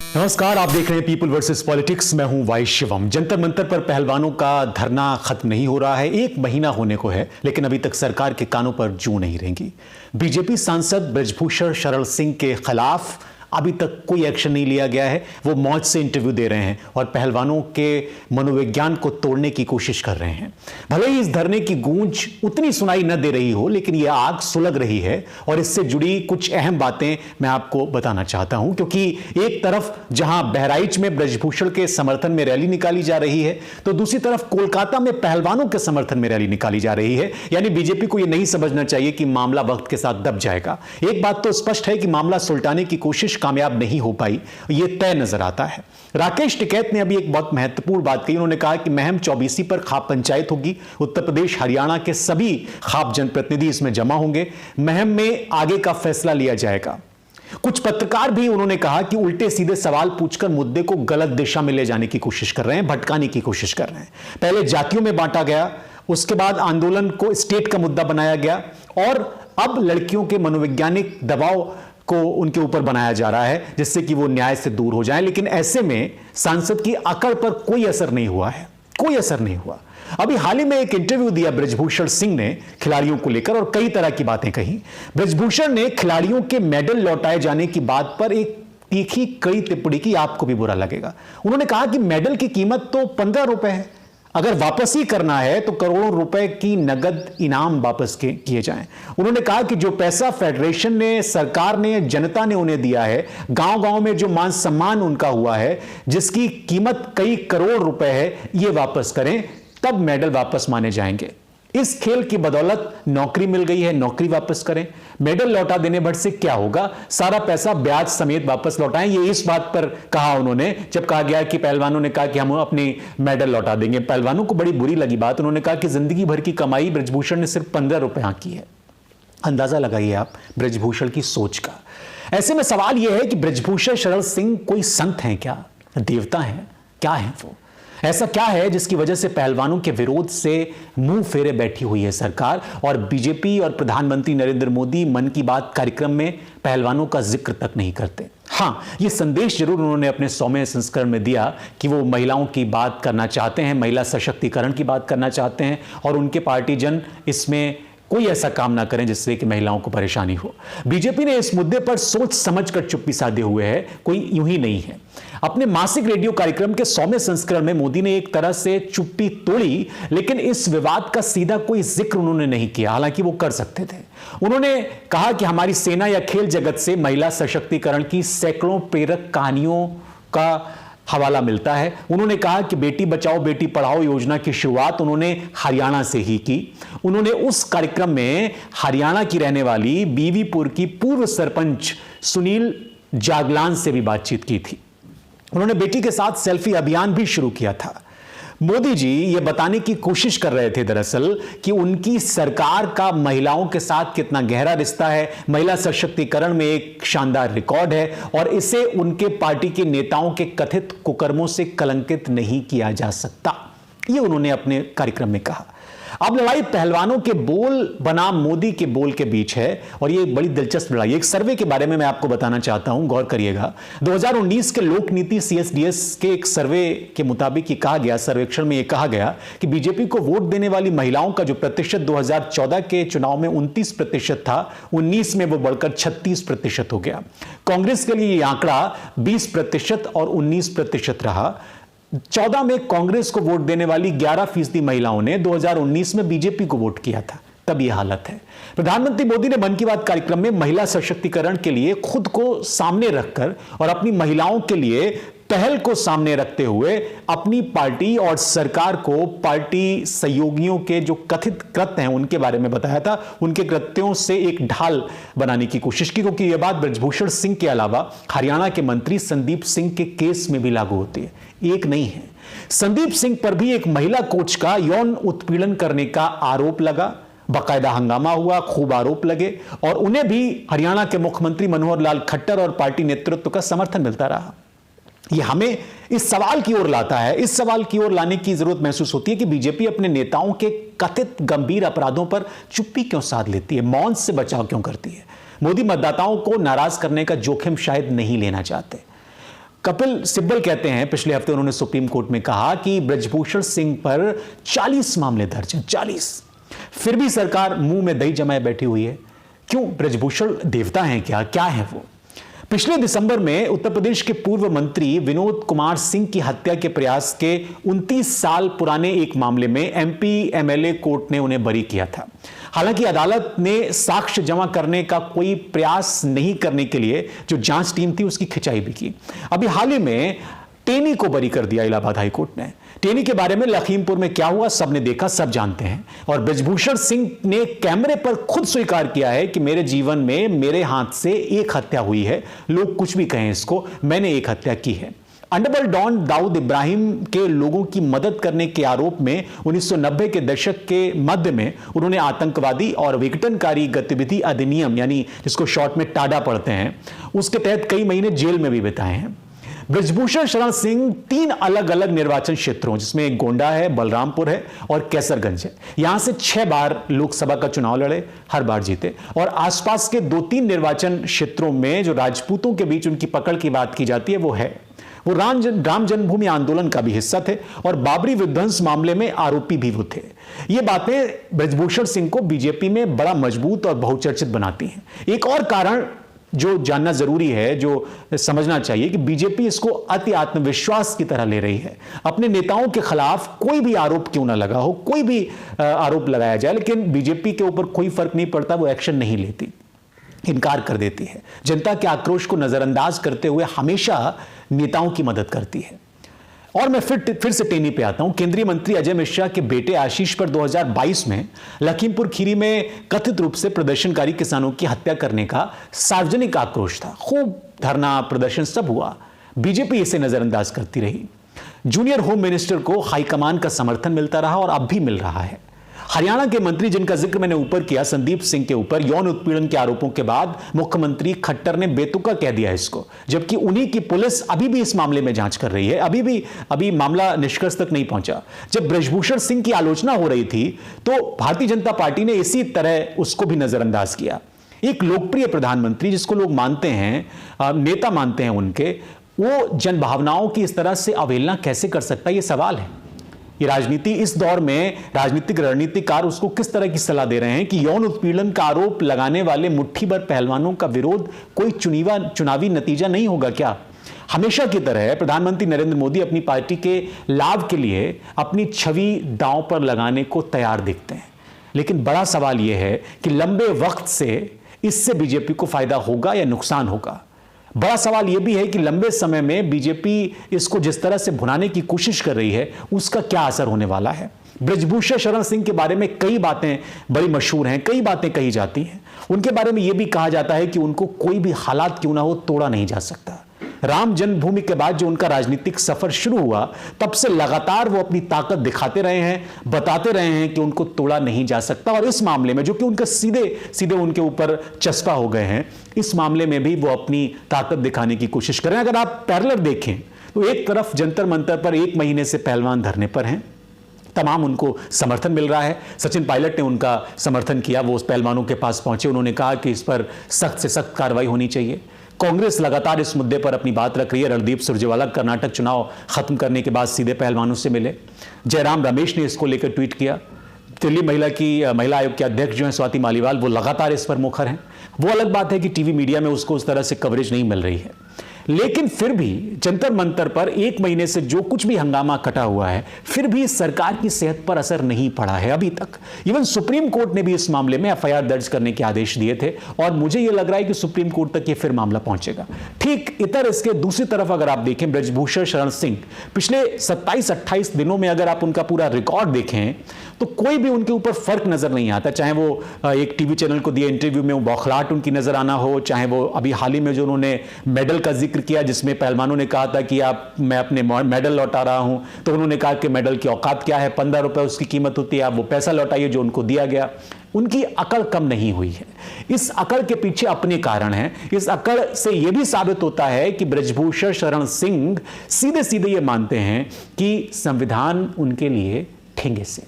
नमस्कार, आप देख रहे हैं पीपल वर्सेस पॉलिटिक्स। मैं हूं वाई शिवम। जंतर मंतर पर पहलवानों का धरना खत्म नहीं हो रहा है। 1 महीना होने को है, लेकिन अभी तक सरकार के कानों पर जू नहीं रेंगी। बीजेपी सांसद बृजभूषण शरण सिंह के खिलाफ अभी तक कोई एक्शन नहीं लिया गया है। वो मौज से इंटरव्यू दे रहे हैं और पहलवानों के मनोविज्ञान को तोड़ने की कोशिश कर रहे हैं। भले ही इस धरने की गूंज उतनी सुनाई न दे रही हो, लेकिन यह आग सुलग रही है और इससे जुड़ी कुछ अहम बातें मैं आपको बताना चाहता हूं। क्योंकि एक तरफ जहां बहराइच में बृजभूषण के समर्थन में रैली निकाली जा रही है, तो दूसरी तरफ कोलकाता में पहलवानों के समर्थन में रैली निकाली जा रही है। यानी बीजेपी को यह नहीं समझना चाहिए कि मामला वक्त के साथ दब जाएगा। एक बात तो स्पष्ट है कि मामला सुलटाने की कोशिश कामयाब नहीं हो पाई, यह तय नजर आता है। राकेश टिकैत ने अभी एक बहुत महत्वपूर्ण बात कही। उन्होंने कहा कि महम 24 पर खाप पंचायत होगी। उत्तर प्रदेश हरियाणा के सभी खाप जनप्रतिनिधि इसमें जमा होंगे। महम में आगे का फैसला लिया जाएगा। कुछ पत्रकार भी उन्होंने कहा कि उल्टे सीधे सवाल पूछकर मुद्दे को गलत दिशा में ले जाने की कोशिश कर रहे हैं, भटकाने की कोशिश कर रहे हैं। पहले जातियों में बांटा गया, उसके बाद आंदोलन को स्टेट का मुद्दा बनाया गया और अब लड़कियों के मनोवैज्ञानिक दबाव को उनके ऊपर बनाया जा रहा है, जिससे कि वो न्याय से दूर हो जाएं। लेकिन ऐसे में सांसद की अकड़ पर कोई असर नहीं हुआ है, कोई असर नहीं हुआ। अभी हाल ही में एक इंटरव्यू दिया बृजभूषण सिंह ने खिलाड़ियों को लेकर और कई तरह की बातें कही। बृजभूषण ने खिलाड़ियों के मेडल लौटाए जाने की बात पर एक तीखी कड़ी टिप्पणी की, आपको भी बुरा लगेगा। उन्होंने कहा कि मेडल की कीमत तो 15 रुपए है, अगर वापस ही करना है तो करोड़ों रुपए की नगद इनाम वापस किए जाएं। उन्होंने कहा कि जो पैसा फेडरेशन ने, सरकार ने, जनता ने उन्हें दिया है, गांव-गांव में जो मान सम्मान उनका हुआ है, जिसकी कीमत कई करोड़ रुपए है, ये वापस करें, तब मेडल वापस माने जाएंगे। इस खेल की बदौलत नौकरी मिल गई है, नौकरी वापस करें। मेडल लौटा देने भर से क्या होगा, सारा पैसा ब्याज समेत वापस लौटाएं। ये इस बात पर कहा उन्होंने जब कहा गया कि पहलवानों ने कहा कि हम अपनी मेडल लौटा देंगे। पहलवानों को बड़ी बुरी लगी बात। उन्होंने कहा कि जिंदगी भर की कमाई बृजभूषण ने सिर्फ 15 रुपए आंकी है। अंदाजा लगाइए आप बृजभूषण की सोच का। ऐसे में सवाल यह है कि बृजभूषण शरण सिंह कोई संत हैं क्या, देवता हैं क्या, है वो? ऐसा क्या है जिसकी वजह से पहलवानों के विरोध से मुंह फेरे बैठी हुई है सरकार और बीजेपी और प्रधानमंत्री नरेंद्र मोदी मन की बात कार्यक्रम में पहलवानों का जिक्र तक नहीं करते? हां, यह संदेश जरूर उन्होंने अपने 100वें संस्करण में दिया कि वो महिलाओं की बात करना चाहते हैं, महिला सशक्तिकरण की बात करना चाहते हैं और उनके पार्टीजन इसमें कोई ऐसा काम ना करें जिससे कि महिलाओं को परेशानी हो। बीजेपी ने इस मुद्दे पर सोच समझकर चुप्पी साधे हुए है, कोई यूं ही नहीं है। अपने मासिक रेडियो कार्यक्रम के 100वें संस्करण में मोदी ने एक तरह से चुप्पी तोड़ी, लेकिन इस विवाद का सीधा कोई जिक्र उन्होंने नहीं किया, हालांकि वो कर सकते थे। उन्होंने कहा कि हमारी सेना या खेल जगत से महिला सशक्तिकरण की सैकड़ों प्रेरक कहानियों का हवाला मिलता है। उन्होंने कहा कि बेटी बचाओ बेटी पढ़ाओ योजना की शुरुआत उन्होंने हरियाणा से ही की। उन्होंने उस कार्यक्रम में हरियाणा की रहने वाली बीवीपुर की पूर्व सरपंच सुनील जागलान से भी बातचीत की थी। उन्होंने बेटी के साथ सेल्फी अभियान भी शुरू किया था। मोदी जी ये बताने की कोशिश कर रहे थे दरअसल कि उनकी सरकार का महिलाओं के साथ कितना गहरा रिश्ता है, महिला सशक्तिकरण में एक शानदार रिकॉर्ड है और इसे उनके पार्टी के नेताओं के कथित कुकर्मों से कलंकित नहीं किया जा सकता, ये उन्होंने अपने कार्यक्रम में कहा। अब लड़ाई पहलवानों के बोल बनाम मोदी के बोल के बीच है और ये बड़ी दिलचस्प लड़ाई। एक सर्वे के बारे में मैं आपको बताना चाहता हूं, गौर करिएगा। 2019 के लोक नीति CSDS के एक सर्वे के मुताबिक ये कहा गया, सर्वेक्षण में ये कहा गया कि बीजेपी को वोट देने वाली महिलाओं का जो प्रतिशत 2014 के चुनाव में 29% था, 19 में वो बढ़कर 36% हो गया। कांग्रेस के लिए ये आंकड़ा 20% और 19% रहा। 14 में कांग्रेस को वोट देने वाली 11% महिलाओं ने 2019 में बीजेपी को वोट किया था। तब यह हालत है। प्रधानमंत्री मोदी ने मन की बात कार्यक्रम में महिला सशक्तिकरण के लिए खुद को सामने रखकर और अपनी महिलाओं के लिए पहल को सामने रखते हुए अपनी पार्टी और सरकार को पार्टी सहयोगियों के जो कथित कृत्य हैं उनके बारे में बताया था, उनके कृत्यों से एक ढाल बनाने की कोशिश की, क्योंकि यह बात बृजभूषण सिंह के अलावा हरियाणा के मंत्री संदीप सिंह के केस में भी लागू होती है, एक नहीं है। संदीप सिंह पर भी एक महिला कोच का यौन उत्पीड़न करने का आरोप लगा, बाकायदा हंगामा हुआ, खूब आरोप लगे और उन्हें भी हरियाणा के मुख्यमंत्री मनोहर लाल खट्टर और पार्टी नेतृत्व का समर्थन मिलता रहा। यह हमें इस सवाल की ओर लाता है, इस सवाल की ओर लाने की जरूरत महसूस होती है कि बीजेपी अपने नेताओं के कथित गंभीर अपराधों पर चुप्पी क्यों साध लेती है, मौन से बचाव क्यों करती है। मोदी मतदाताओं को नाराज करने का जोखिम शायद नहीं लेना चाहते। कपिल सिब्बल कहते हैं पिछले हफ्ते उन्होंने सुप्रीम कोर्ट में कहा कि ब्रजभूषण सिंह पर 40 मामले दर्ज हैं, 40। फिर भी सरकार मुंह में दही जमाए बैठी हुई है। क्यों? ब्रजभूषण देवता हैं क्या? क्या है वो? पिछले दिसंबर में उत्तर प्रदेश के पूर्व मंत्री विनोद कुमार सिंह की हत्या के प्रयास के 29 साल पुराने एक मामले में एमपी एमएलए कोर्ट ने उन्हें बरी किया था। हालांकि अदालत ने साक्ष्य जमा करने का कोई प्रयास नहीं करने के लिए जो जांच टीम थी उसकी खिंचाई भी की। अभी हाल ही में टेनी को बरी कर दिया इलाहाबाद हाईकोर्ट ने। टेनी के बारे में लखीमपुर में क्या हुआ सबने देखा, सब जानते हैं। और ब्रजभूषण सिंह ने कैमरे पर खुद स्वीकार किया है कि मेरे जीवन में मेरे हाथ से एक हत्या हुई है, लोग कुछ भी कहें इसको, मैंने एक हत्या की है। अंडरवर्ल्ड डॉन दाऊद इब्राहिम के लोगों की मदद करने के आरोप में 1990 के दशक के मध्य में उन्होंने आतंकवादी और विघटनकारी गतिविधि अधिनियम, यानी जिसको शॉर्ट में टाडा पढ़ते हैं, उसके तहत कई महीने जेल में भी बिताए हैं। ब्रजभूषण शरण सिंह 3 अलग अलग निर्वाचन क्षेत्रों, जिसमें गोंडा है, बलरामपुर है और कैसरगंज है, यहां से 6 बार लोकसभा का चुनाव लड़े, हर बार जीते। और आसपास के 2-3 निर्वाचन क्षेत्रों में जो राजपूतों के बीच उनकी पकड़ की बात की जाती है वो राम जन्मभूमि आंदोलन का भी हिस्सा थे और बाबरी विध्वंस मामले में आरोपी भी वो थे। ये बातें ब्रजभूषण सिंह को बीजेपी में बड़ा मजबूत और बहुचर्चित बनाती हैं। एक और कारण जो जानना जरूरी है, जो समझना चाहिए, कि बीजेपी इसको अति आत्मविश्वास की तरह ले रही है। अपने नेताओं के खिलाफ कोई भी आरोप क्यों ना लगा हो, कोई भी आरोप लगाया जाए, लेकिन बीजेपी के ऊपर कोई फर्क नहीं पड़ता, वो एक्शन नहीं लेती, इनकार कर देती है। जनता के आक्रोश को नजरअंदाज करते हुए हमेशा नेताओं की मदद करती है। और मैं फिर से टेनी पे आता हूं। केंद्रीय मंत्री अजय मिश्रा के बेटे आशीष पर 2022 में लखीमपुर खीरी में कथित रूप से प्रदर्शनकारी किसानों की हत्या करने का सार्वजनिक आक्रोश था। खूब धरना प्रदर्शन सब हुआ, बीजेपी इसे नजरअंदाज करती रही। जूनियर होम मिनिस्टर को हाईकमान का समर्थन मिलता रहा और अब भी मिल रहा है। हरियाणा के मंत्री जिनका जिक्र मैंने ऊपर किया, संदीप सिंह के ऊपर यौन उत्पीड़न के आरोपों के बाद मुख्यमंत्री खट्टर ने बेतुका कह दिया इसको, जबकि उन्हीं की पुलिस अभी भी इस मामले में जांच कर रही है। अभी मामला निष्कर्ष तक नहीं पहुंचा। जब ब्रजभूषण सिंह की आलोचना हो रही थी तो भारतीय जनता पार्टी ने इसी तरह उसको भी नजरअंदाज किया। एक लोकप्रिय प्रधानमंत्री जिसको लोग मानते हैं, नेता मानते हैं उनके, वो जन भावनाओं की इस तरह से अवहेलना कैसे कर सकता है, ये सवाल है। ये राजनीति, इस दौर में राजनीतिक रणनीतिकार उसको किस तरह की सलाह दे रहे हैं कि यौन उत्पीड़न का आरोप लगाने वाले मुट्ठी भर पहलवानों का विरोध कोई चुनावी नतीजा नहीं होगा क्या? हमेशा की तरह प्रधानमंत्री नरेंद्र मोदी अपनी पार्टी के लाभ के लिए अपनी छवि दांव पर लगाने को तैयार दिखते हैं, लेकिन बड़ा सवाल यह है कि लंबे वक्त से इससे बीजेपी को फायदा होगा या नुकसान होगा। बड़ा सवाल यह भी है कि लंबे समय में बीजेपी इसको जिस तरह से भुनाने की कोशिश कर रही है उसका क्या असर होने वाला है। ब्रजभूषण शरण सिंह के बारे में कई बातें बड़ी मशहूर हैं, कई बातें कही जाती हैं। उनके बारे में यह भी कहा जाता है कि उनको कोई भी हालात क्यों ना हो तोड़ा नहीं जा सकता। राम जन्मभूमि के बाद जो उनका राजनीतिक सफर शुरू हुआ, तब से लगातार वो अपनी ताकत दिखाते रहे हैं, बताते रहे हैं कि उनको तोड़ा नहीं जा सकता। और इस मामले में, जो कि उनका सीधे उनके ऊपर चस्पा हो गए हैं, इस मामले में भी वो अपनी ताकत दिखाने की कोशिश करें। अगर आप पैरेलल देखें तो एक तरफ जंतर मंतर पर 1 महीने से पहलवान धरने पर हैं, तमाम उनको समर्थन मिल रहा है। सचिन पायलट ने उनका समर्थन किया, वो उस पहलवानों के पास पहुंचे, उन्होंने कहा कि इस पर सख्त से सख्त कार्रवाई होनी चाहिए। कांग्रेस लगातार इस मुद्दे पर अपनी बात रख रही है। रणदीप सुरजेवाला कर्नाटक चुनाव खत्म करने के बाद सीधे पहलवानों से मिले। जयराम रमेश ने इसको लेकर ट्वीट किया। दिल्ली महिला आयोग के अध्यक्ष जो हैं स्वाति मालीवाल, वो लगातार इस पर मुखर हैं। वो अलग बात है कि टीवी मीडिया में उसको उस तरह से कवरेज नहीं मिल रही है, लेकिन फिर भी जंतर मंतर पर 1 महीने से जो कुछ भी हंगामा कटा हुआ है, फिर भी सरकार की सेहत पर असर नहीं पड़ा है अभी तक। इवन सुप्रीम कोर्ट ने भी इस मामले में एफआईआर दर्ज करने के आदेश दिए थे और मुझे यह लग रहा है कि सुप्रीम कोर्ट तक ये फिर मामला पहुंचेगा। ठीक इतर इसके दूसरी तरफ अगर आप देखें, ब्रजभूषण शरण सिंह पिछले 27-28 दिनों में अगर आप उनका पूरा रिकॉर्ड देखें तो कोई भी उनके ऊपर फर्क नजर नहीं आता। चाहे वो एक टीवी चैनल को दिए इंटरव्यू में बौखलाहट उनकी नजर आना हो, चाहे वो अभी हाल ही में जो उन्होंने मेडल का जिक्र किया जिसमें पहलवानों ने कहा था कि मैं अपने मेडल लौटा रहा हूं, तो उन्होंने कहा कि मेडल की औकात क्या है, 15 रुपए उसकी कीमत होती है, आप वो पैसा लौटाइए जो उनको दिया गया। उनकी अकड़ कम नहीं हुई है। इस अकड़ के पीछे अपने कारण हैं। इस अकड़ से यह भी साबित होता है कि ब्रजभूषण शरण सिंह सीधे सीधे ये मानते हैं कि संविधान उनके लिए ठेंगे से,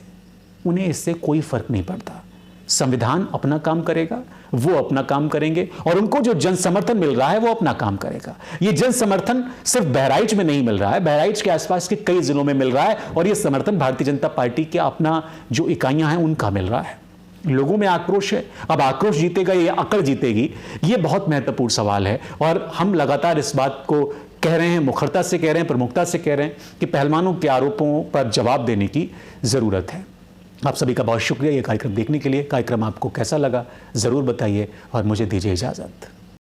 उन्हें इससे कोई फर्क नहीं पड़ता। संविधान अपना काम करेगा, वो अपना काम करेंगे और उनको जो जन समर्थन मिल रहा है वो अपना काम करेगा। ये जन समर्थन सिर्फ बहराइच में नहीं मिल रहा है, बहराइच के आसपास के कई जिलों में मिल रहा है और ये समर्थन भारतीय जनता पार्टी के अपना जो इकाइयां हैं उनका मिल रहा है। लोगों में आक्रोश है, अब आक्रोश जीतेगा या अकड़ जीतेगी, ये बहुत महत्वपूर्ण सवाल है और हम लगातार इस बात को कह रहे हैं, मुखरता से कह रहे हैं, प्रमुखता से कह रहे हैं कि पहलवानों के आरोपों पर जवाब देने की जरूरत है। आप सभी का बहुत शुक्रिया ये कार्यक्रम देखने के लिए। कार्यक्रम आपको कैसा लगा जरूर बताइए और मुझे दीजिए इजाजत।